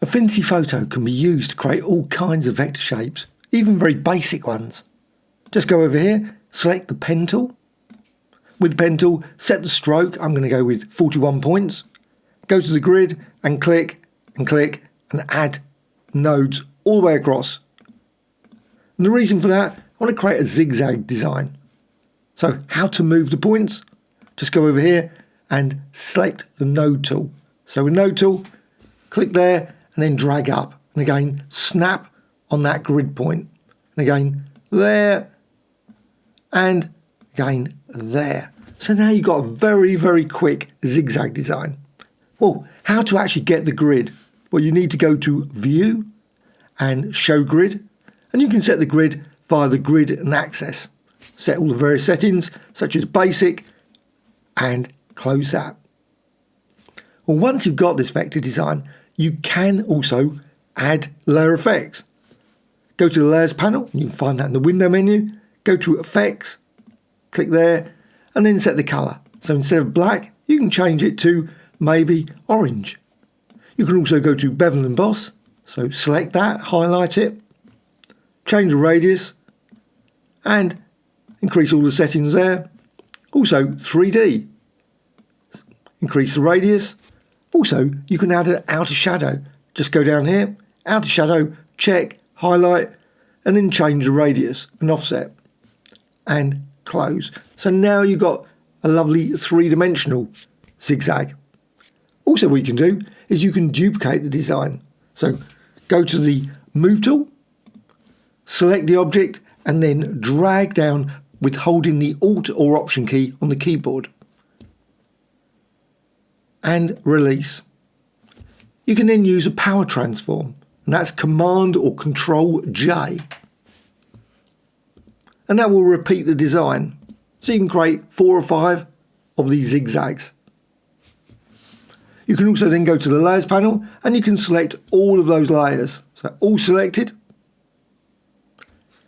Affinity Photo can be used to create all kinds of vector shapes, even very basic ones. Just go over here, select the pen tool. With the pen tool, set the stroke. I'm going to go with 41 points. Go to the grid and click and add nodes all the way across. And the reason for that, I want to create a zigzag design. So how to move the points? Just go over here and select the node tool. So with node tool, click there and then drag up. And again, snap on that grid point. And again, there. And again, there. So now you've got a very, very quick zigzag design. Well, how to actually get the grid? Well, you need to go to View and Show Grid. And you can set the grid via the grid and access. Set all the various settings, such as basic, and close that. Well, once you've got this vector design, you can also add layer effects. Go to the Layers panel, and you can find that in the window menu. Go to Effects, click there, and then set the colour. So instead of black, you can change it to maybe orange. You can also go to Bevel and Emboss, so select that, highlight it, change the radius, and increase all the settings there. Also 3D, increase the radius. Also, you can add an outer shadow. Just go down here, outer shadow, check, highlight, and then change the radius and offset, and close. So now you've got a lovely three-dimensional zigzag. Also what you can do is you can duplicate the design. So go to the Move tool, select the object, and then drag down with holding the Alt or Option key on the keyboard. And release. You can then use a power transform, and that's Command or Control J. And that will repeat the design. So you can create 4 or 5 of these zigzags. You can also then go to the Layers panel and you can select all of those layers. So all selected.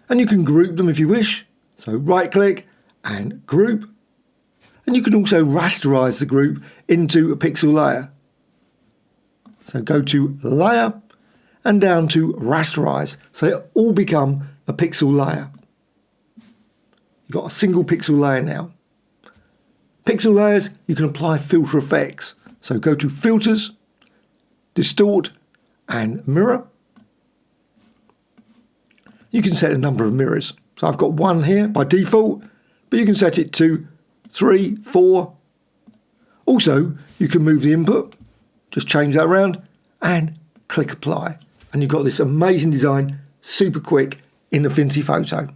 And you can group them if you wish. So right click and group. And you can also rasterize the group into a pixel layer. So go to Layer and down to Rasterize. So it all become a pixel layer. You've got a single pixel layer now. Pixel layers, you can apply filter effects. So go to Filters, Distort and Mirror. You can set a number of mirrors. So I've got 1 here by default, but you can set it to 3, 4. Also, you can move the input, just change that around and click Apply. And you've got this amazing design, super quick in Affinity Photo.